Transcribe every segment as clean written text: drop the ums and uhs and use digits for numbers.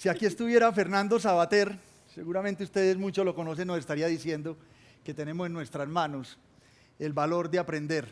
Si aquí estuviera Fernando Sabater, seguramente ustedes muchos lo conocen, nos estaría diciendo que tenemos en nuestras manos el valor de aprender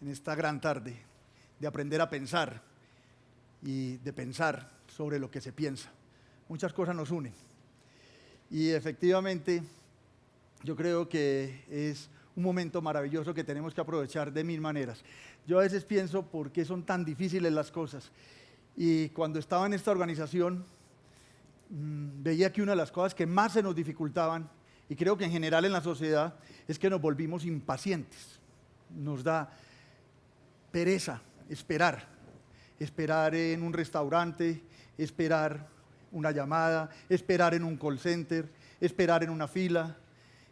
en esta gran tarde, de aprender a pensar y de pensar sobre lo que se piensa. Muchas cosas nos unen y efectivamente yo creo que es un momento maravilloso que tenemos que aprovechar de mil maneras. Yo a veces pienso por qué son tan difíciles las cosas. Y cuando estaba en esta organización, veía que una de las cosas que más se nos dificultaban, y creo que en general en la sociedad, es que nos volvimos impacientes. Nos da pereza esperar en un restaurante, esperar una llamada, esperar en un call center, esperar en una fila,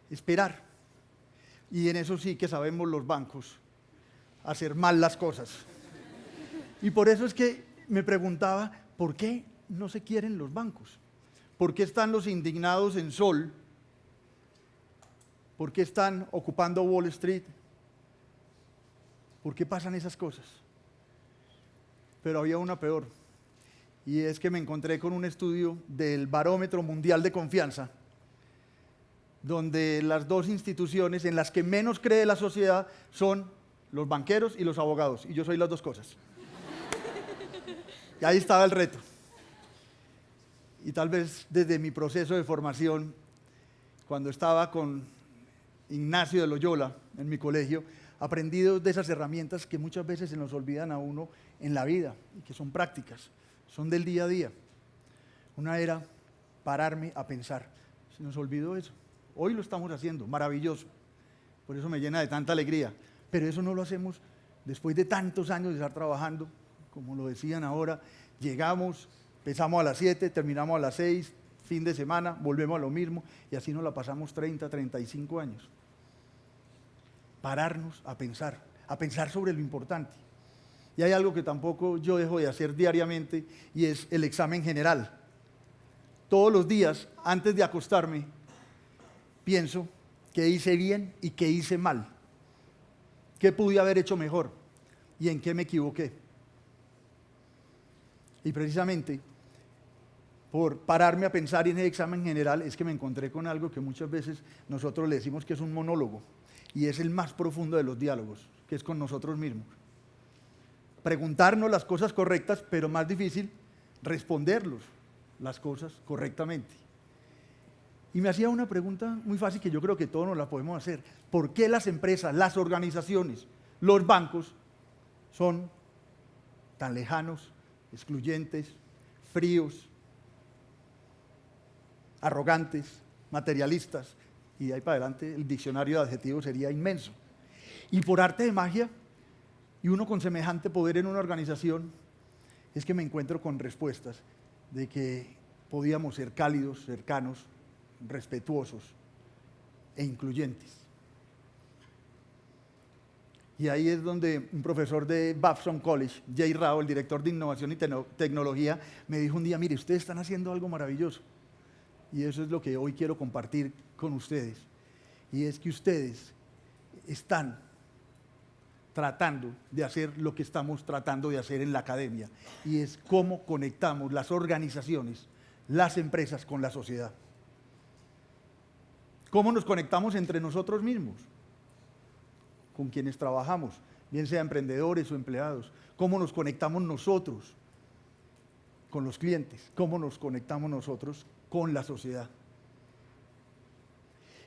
esperar. Y en eso sí que sabemos los bancos hacer mal las cosas. Y por eso es que me preguntaba, ¿por qué no se quieren los bancos? ¿Por qué están los indignados en Sol? ¿Por qué están ocupando Wall Street? ¿Por qué pasan esas cosas? Pero había una peor, y es que me encontré con un estudio del Barómetro Mundial de Confianza, donde las dos instituciones en las que menos cree la sociedad son los banqueros y los abogados, y yo soy las dos cosas. Y ahí estaba el reto. Y tal vez desde mi proceso de formación, cuando estaba con Ignacio de Loyola en mi colegio, aprendí de esas herramientas que muchas veces se nos olvidan a uno en la vida y que son prácticas, son del día a día. Una era pararme a pensar. Se nos olvidó eso. Hoy lo estamos haciendo, maravilloso. Por eso me llena de tanta alegría. Pero eso no lo hacemos después de tantos años de estar trabajando. Como lo decían ahora, llegamos, empezamos a las 7, terminamos a las 6, fin de semana, volvemos a lo mismo y así nos la pasamos 30, 35 años. Pararnos a pensar sobre lo importante. Y hay algo que tampoco yo dejo de hacer diariamente y es el examen general. Todos los días, antes de acostarme, pienso qué hice bien y qué hice mal, qué pude haber hecho mejor y en qué me equivoqué. Y precisamente por pararme a pensar en el examen general es que me encontré con algo que muchas veces nosotros le decimos que es un monólogo y es el más profundo de los diálogos, que es con nosotros mismos. Preguntarnos las cosas correctas, pero más difícil, responderlos las cosas correctamente. Y me hacía una pregunta muy fácil que yo creo que todos nos la podemos hacer. ¿Por qué las empresas, las organizaciones, los bancos son tan lejanos, excluyentes, fríos, arrogantes, materialistas? Y de ahí para adelante el diccionario de adjetivos sería inmenso. Y por arte de magia, y uno con semejante poder en una organización, es que me encuentro con respuestas de que podíamos ser cálidos, cercanos, respetuosos e incluyentes. Y ahí es donde un profesor de Babson College, Jay Rao, el director de innovación y tecnología, me dijo un día, mire, ustedes están haciendo algo maravilloso. Y eso es lo que hoy quiero compartir con ustedes. Y es que ustedes están tratando de hacer lo que estamos tratando de hacer en la academia. Y es cómo conectamos las organizaciones, las empresas con la sociedad. ¿Cómo nos conectamos entre nosotros mismos? Con quienes trabajamos, bien sea emprendedores o empleados. ¿Cómo nos conectamos nosotros con los clientes? ¿Cómo nos conectamos nosotros con la sociedad?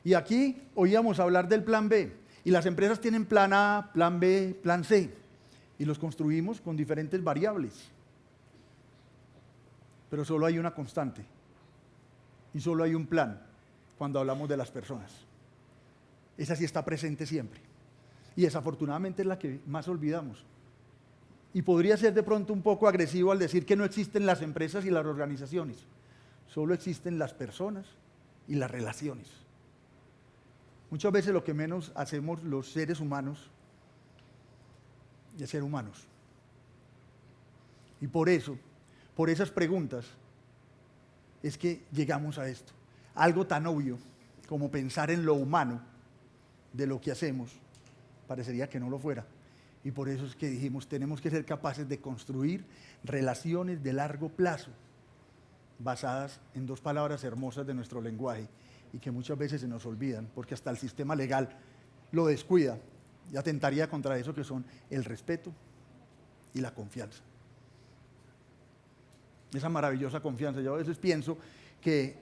Y aquí oíamos hablar del plan B. Y las empresas tienen plan A, plan B, plan C. Y los construimos con diferentes variables. Pero solo hay una constante. Y solo hay un plan cuando hablamos de las personas. Esa sí está presente siempre. Y desafortunadamente es la que más olvidamos. Y podría ser de pronto un poco agresivo al decir que no existen las empresas y las organizaciones. Solo existen las personas y las relaciones. Muchas veces lo que menos hacemos los seres humanos es ser humanos. Y por eso, por esas preguntas, es que llegamos a esto. Algo tan obvio como pensar en lo humano de lo que hacemos, parecería que no lo fuera. Y por eso es que dijimos, tenemos que ser capaces de construir relaciones de largo plazo. basadas en dos palabras hermosas de nuestro lenguaje y que muchas veces se nos olvidan, porque hasta el sistema legal lo descuida y atentaría contra eso, que son el respeto y la confianza. Esa maravillosa confianza. Yo a veces pienso que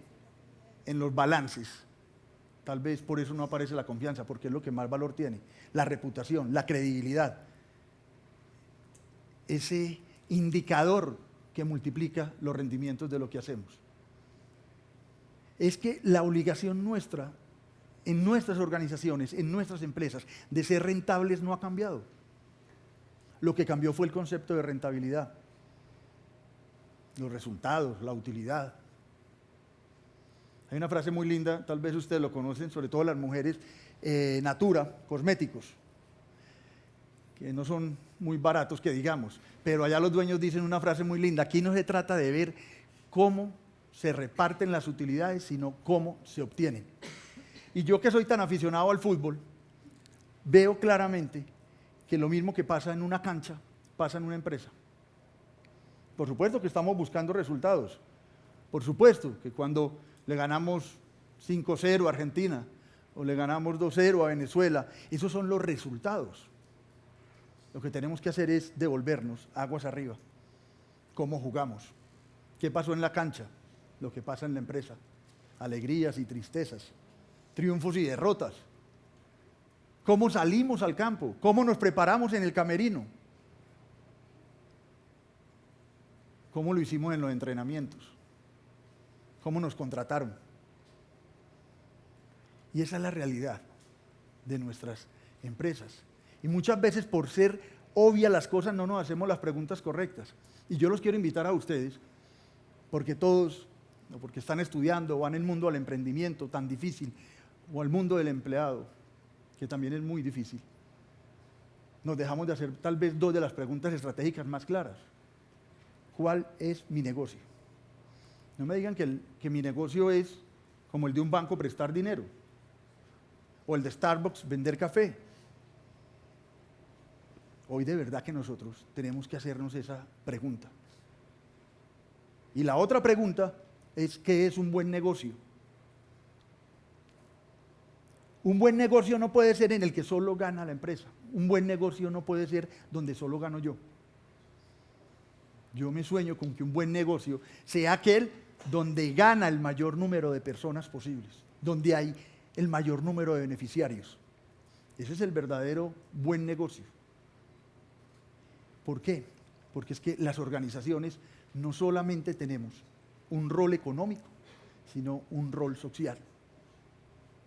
en los balances, tal vez por eso no aparece la confianza, porque es lo que más valor tiene, la reputación, la credibilidad, ese indicador que multiplica los rendimientos de lo que hacemos. Es que la obligación nuestra, en nuestras organizaciones, en nuestras empresas, de ser rentables no ha cambiado. Lo que cambió fue el concepto de rentabilidad, los resultados, la utilidad. Hay una frase muy linda, tal vez ustedes lo conocen, sobre todo las mujeres, Natura, cosméticos, que no son muy baratos que digamos, pero allá los dueños dicen una frase muy linda: aquí no se trata de ver cómo se reparten las utilidades, sino cómo se obtienen. Y yo, que soy tan aficionado al fútbol, veo claramente que lo mismo que pasa en una cancha, pasa en una empresa. Por supuesto que estamos buscando resultados. Por supuesto que cuando le ganamos 5-0 a Argentina o le ganamos 2-0 a Venezuela, esos son los resultados. Lo que tenemos que hacer es devolvernos aguas arriba. ¿Cómo jugamos? ¿Qué pasó en la cancha? Lo que pasa en la empresa. Alegrías y tristezas, triunfos y derrotas. ¿Cómo salimos al campo? ¿Cómo nos preparamos en el camerino? ¿Cómo lo hicimos en los entrenamientos? ¿Cómo nos contrataron? Y esa es la realidad de nuestras empresas. Y muchas veces, por ser obvias las cosas, no nos hacemos las preguntas correctas. Y yo los quiero invitar a ustedes, porque todos, o porque están estudiando, o van en el mundo al emprendimiento tan difícil, o al mundo del empleado, que también es muy difícil, nos dejamos de hacer tal vez dos de las preguntas estratégicas más claras. ¿Cuál es mi negocio? No me digan que mi negocio es como el de un banco, prestar dinero, o el de Starbucks, vender café. Hoy de verdad que nosotros tenemos que hacernos esa pregunta. Y la otra pregunta es: ¿qué es un buen negocio? Un buen negocio no puede ser en el que solo gana la empresa. Un buen negocio no puede ser donde solo gano yo. Yo me sueño con que un buen negocio sea aquel donde gana el mayor número de personas posibles, donde hay el mayor número de beneficiarios. Ese es el verdadero buen negocio. ¿Por qué? Porque es que las organizaciones no solamente tenemos un rol económico, sino un rol social.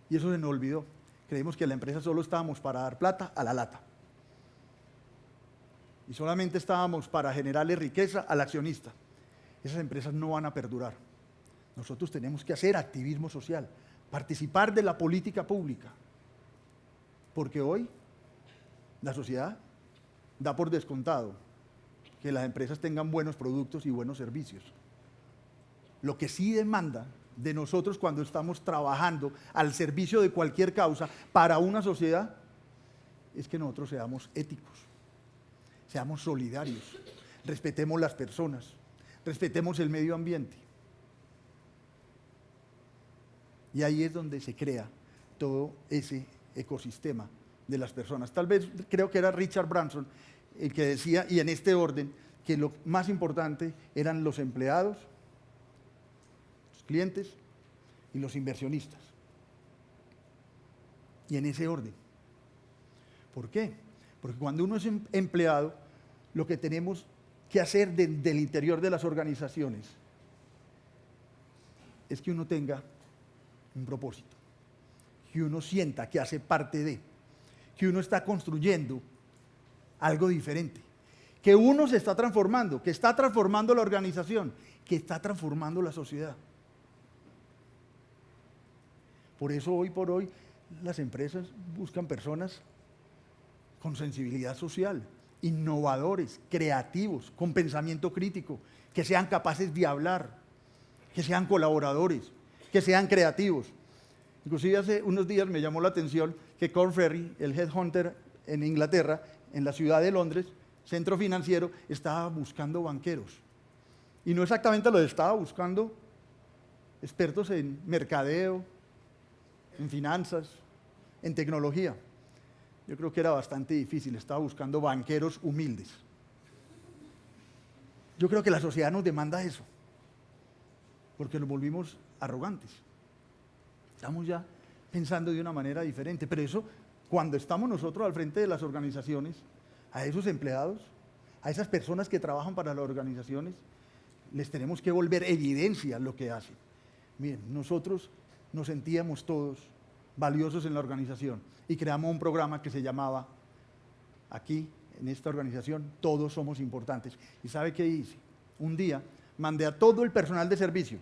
Y eso se nos olvidó. Creemos que en la empresa solo estábamos para dar plata a la lata. Y solamente estábamos para generarle riqueza al accionista. Esas empresas no van a perdurar. Nosotros tenemos que hacer activismo social, participar de la política pública. Porque hoy la sociedad da por descontado que las empresas tengan buenos productos y buenos servicios. Lo que sí demanda de nosotros cuando estamos trabajando al servicio de cualquier causa para una sociedad es que nosotros seamos éticos, seamos solidarios, respetemos las personas, respetemos el medio ambiente. Y ahí es donde se crea todo ese ecosistema de las personas. Tal vez creo que era Richard Branson el que decía, y en este orden, que lo más importante eran los empleados, los clientes y los inversionistas. Y en ese orden. ¿Por qué? Porque cuando uno es empleado, lo que tenemos que hacer desde el interior de las organizaciones es que uno tenga un propósito, que uno sienta que hace parte de, que uno está construyendo algo diferente, que uno se está transformando, que está transformando la organización, que está transformando la sociedad. Por eso hoy por hoy las empresas buscan personas con sensibilidad social, innovadores, creativos, con pensamiento crítico, que sean capaces de hablar, que sean colaboradores, que sean creativos. Inclusive hace unos días me llamó la atención que Korn Ferry, el headhunter en Inglaterra, en la ciudad de Londres, centro financiero, estaba buscando banqueros. Y no exactamente lo estaba buscando expertos en mercadeo, en finanzas, en tecnología. Yo creo que era bastante difícil, estaba buscando banqueros humildes. Yo creo que la sociedad nos demanda eso, porque nos volvimos arrogantes. Estamos ya pensando de una manera diferente, pero eso, cuando estamos nosotros al frente de las organizaciones, a esos empleados, a esas personas que trabajan para las organizaciones, les tenemos que volver evidencia lo que hacen. Miren, nosotros nos sentíamos todos valiosos en la organización y creamos un programa que se llamaba, aquí, en esta organización, todos somos importantes. ¿Y sabe qué hice? Un día mandé a todo el personal de servicio,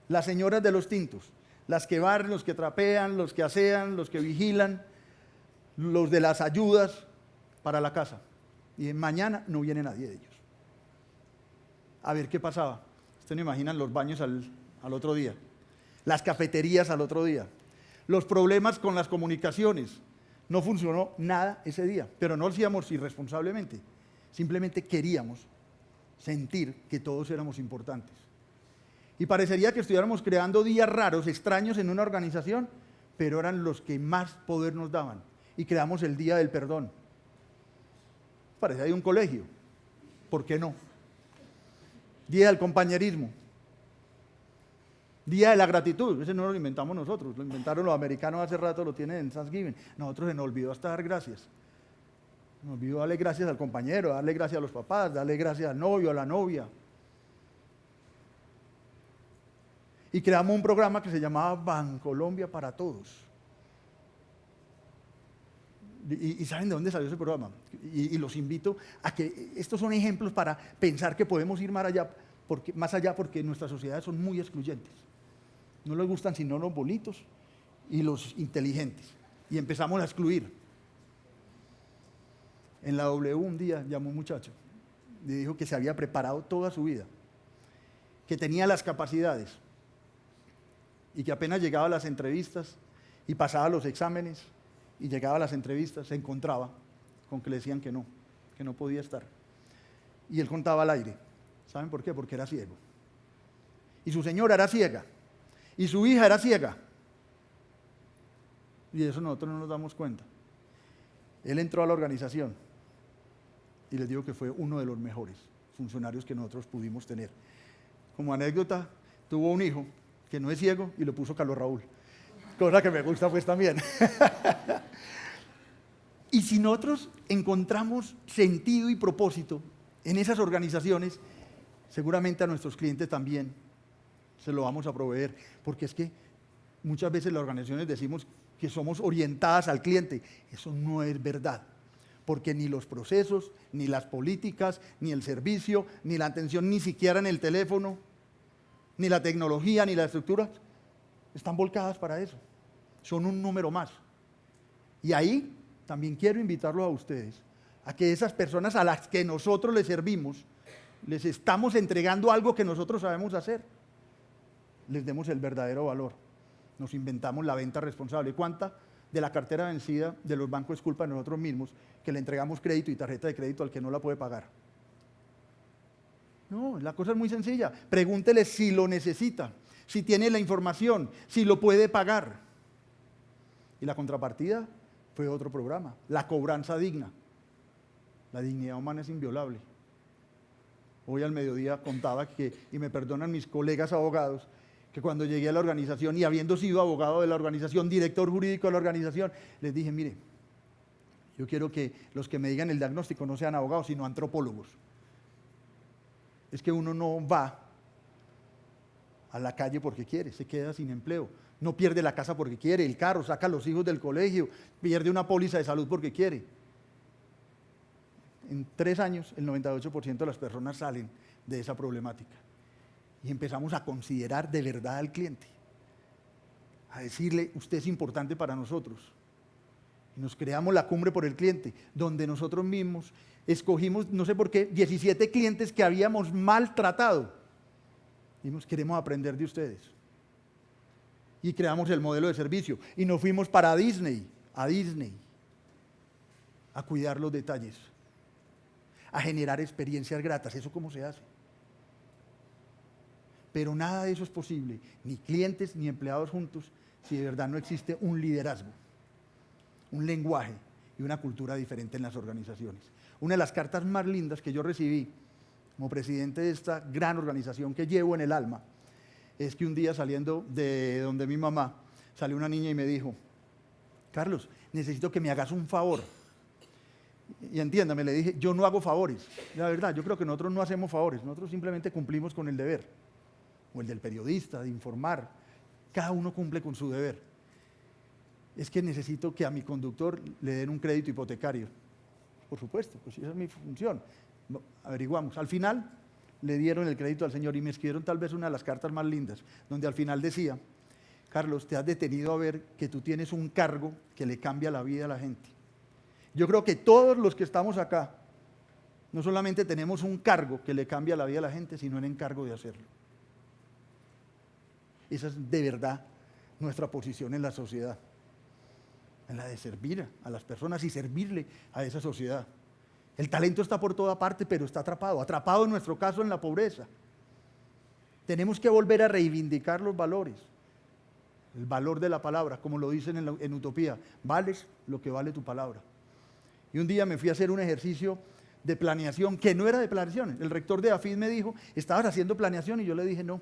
las señoras de los tintos, las que barren, los que trapean, los que asean, los que vigilan, los de las ayudas, para la casa. Y mañana no viene nadie de ellos. A ver qué pasaba. Ustedes no imaginan los baños al otro día, las cafeterías al otro día, los problemas con las comunicaciones. No funcionó nada ese día, pero no lo hacíamos irresponsablemente. Simplemente queríamos sentir que todos éramos importantes. Y parecería que estuviéramos creando días raros, extraños en una organización, pero eran los que más poder nos daban. Y creamos el Día del Perdón. Parecía de un colegio. ¿Por qué no? Día del compañerismo. Día de la gratitud. Ese no lo inventamos nosotros, lo inventaron los americanos hace rato, lo tienen en Thanksgiving. Nosotros se nos olvidó hasta dar gracias. Nos olvidó darle gracias al compañero, darle gracias a los papás, darle gracias al novio, a la novia. Y creamos un programa que se llamaba Bancolombia para Todos. ¿Y saben de dónde salió ese programa? Y los invito a que estos son ejemplos para pensar que podemos ir más allá porque nuestras sociedades son muy excluyentes. No les gustan sino los bonitos y los inteligentes. Y empezamos a excluir. En la W un día llamó un muchacho y dijo que se había preparado toda su vida, que tenía las capacidades y que apenas llegaba a las entrevistas y pasaba los exámenes y llegaba a las entrevistas, se encontraba con que le decían que no podía estar. Y él contaba al aire. ¿Saben por qué? Porque era ciego. Y su señora era ciega. Y su hija era ciega. Y de eso nosotros no nos damos cuenta. Él entró a la organización y les digo que fue uno de los mejores funcionarios que nosotros pudimos tener. Como anécdota, tuvo un hijo que no es ciego y lo puso Carlos Raúl. Cosa que me gusta pues también. Y si nosotros encontramos sentido y propósito en esas organizaciones, seguramente a nuestros clientes también se lo vamos a proveer, porque es que muchas veces las organizaciones decimos que somos orientadas al cliente. Eso no es verdad, porque ni los procesos, ni las políticas, ni el servicio, ni la atención, ni siquiera en el teléfono, ni la tecnología, ni la estructura, están volcadas para eso. Son un número más. Y ahí también quiero invitarlos a ustedes a que esas personas a las que nosotros les servimos, les estamos entregando algo que nosotros sabemos hacer, les demos el verdadero valor. Nos inventamos la venta responsable. ¿Cuánta de la cartera vencida de los bancos es culpa de nosotros mismos que le entregamos crédito y tarjeta de crédito al que no la puede pagar? No, la cosa es muy sencilla. Pregúntele si lo necesita, si tiene la información, si lo puede pagar. Y la contrapartida fue otro programa, la cobranza digna. La dignidad humana es inviolable. Hoy al mediodía contaba que, y me perdonan mis colegas abogados, que cuando llegué a la organización y habiendo sido abogado de la organización, director jurídico de la organización, les dije, mire, yo quiero que los que me digan el diagnóstico no sean abogados, sino antropólogos. Es que uno no va a la calle porque quiere, se queda sin empleo. No pierde la casa porque quiere, el carro, saca a los hijos del colegio, pierde una póliza de salud porque quiere. En 3 años, el 98% de las personas salen de esa problemática. Y empezamos a considerar de verdad al cliente. A decirle, usted es importante para nosotros. Y nos creamos la cumbre por el cliente, donde nosotros mismos escogimos, no sé por qué, 17 clientes que habíamos maltratado. Dijimos, queremos aprender de ustedes. Y creamos el modelo de servicio. Y nos fuimos para Disney, a cuidar los detalles, a generar experiencias gratas. ¿Eso cómo se hace? Pero nada de eso es posible, ni clientes ni empleados juntos, si de verdad no existe un liderazgo, un lenguaje y una cultura diferente en las organizaciones. Una de las cartas más lindas que yo recibí como presidente de esta gran organización que llevo en el alma, es que un día saliendo de donde mi mamá, salió una niña y me dijo: Carlos, necesito que me hagas un favor. Y entiéndame, le dije, yo no hago favores. La verdad, yo creo que nosotros no hacemos favores, nosotros simplemente cumplimos con el deber, o el del periodista, de informar. Cada uno cumple con su deber. Es que necesito que a mi conductor le den un crédito hipotecario. Por supuesto, pues esa es mi función. No, averiguamos. Al final le dieron el crédito al señor y me escribieron tal vez una de las cartas más lindas, donde al final decía: Carlos, te has detenido a ver que tú tienes un cargo que le cambia la vida a la gente. Yo creo que todos los que estamos acá, no solamente tenemos un cargo que le cambia la vida a la gente, sino el encargo de hacerlo. Esa es de verdad nuestra posición en la sociedad, en la de servir a las personas y servirle a esa sociedad. El talento está por toda parte, pero está atrapado en nuestro caso en la pobreza. Tenemos que volver a reivindicar los valores, el valor de la palabra, como lo dicen en Utopía: vales lo que vale tu palabra. Y un día me fui a hacer un ejercicio de planeación, que no era de planeación. El rector de AFID me dijo: ¿estabas haciendo planeación? Y yo le dije: no.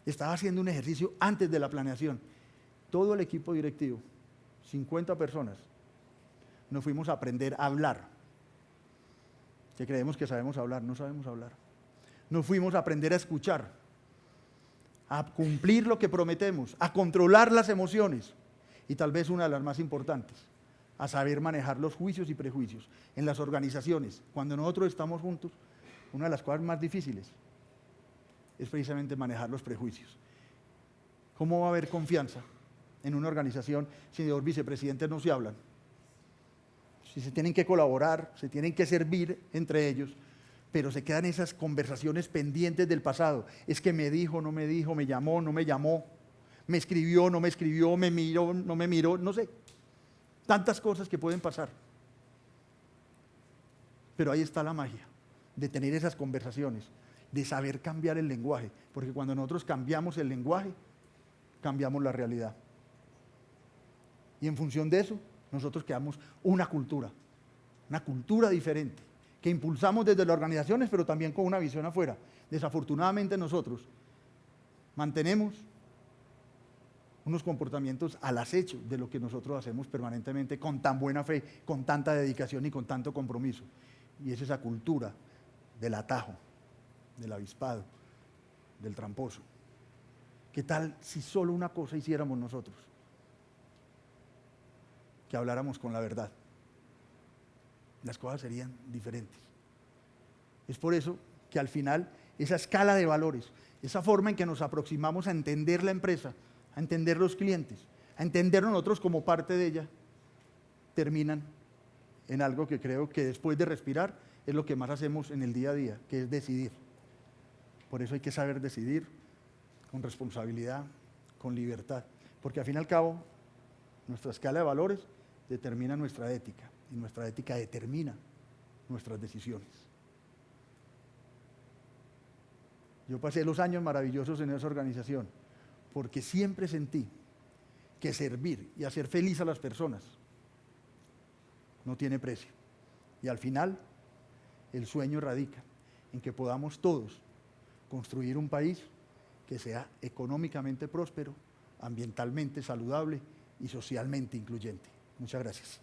Estaba haciendo un ejercicio antes de la planeación. Todo el equipo directivo, 50 personas, nos fuimos a aprender a hablar. Que creemos que sabemos hablar, no sabemos hablar. Nos fuimos a aprender a escuchar, a cumplir lo que prometemos, a controlar las emociones y tal vez una de las más importantes, a saber manejar los juicios y prejuicios. En las organizaciones, cuando nosotros estamos juntos, una de las cosas más difíciles es precisamente manejar los prejuicios. ¿Cómo va a haber confianza en una organización si los vicepresidentes no se hablan? Si se tienen que colaborar, se tienen que servir entre ellos, pero se quedan esas conversaciones pendientes del pasado. Es que me dijo, no me dijo, me llamó, no me llamó, me escribió, no me escribió, me miró, no me miró, no sé. Tantas cosas que pueden pasar. Pero ahí está la magia, de tener esas conversaciones, de saber cambiar el lenguaje, porque cuando nosotros cambiamos el lenguaje, cambiamos la realidad. Y en función de eso, nosotros creamos una cultura diferente, que impulsamos desde las organizaciones, pero también con una visión afuera. Desafortunadamente nosotros mantenemos unos comportamientos al acecho de lo que nosotros hacemos permanentemente con tan buena fe, con tanta dedicación y con tanto compromiso. Y es esa cultura del atajo, del avispado, del tramposo. ¿Qué tal si solo una cosa hiciéramos nosotros? Que habláramos con la verdad. Las cosas serían diferentes. Es por eso que al final esa escala de valores, esa forma en que nos aproximamos a entender la empresa, a entender los clientes, a entendernos nosotros como parte de ella, terminan en algo que creo que después de respirar es lo que más hacemos en el día a día, que es decidir. Por eso hay que saber decidir con responsabilidad, con libertad, porque al fin y al cabo nuestra escala de valores determina nuestra ética y nuestra ética determina nuestras decisiones. Yo pasé los años maravillosos en esa organización porque siempre sentí que servir y hacer feliz a las personas no tiene precio. Y al final, el sueño radica en que podamos todos construir un país que sea económicamente próspero, ambientalmente saludable y socialmente incluyente. Muchas gracias.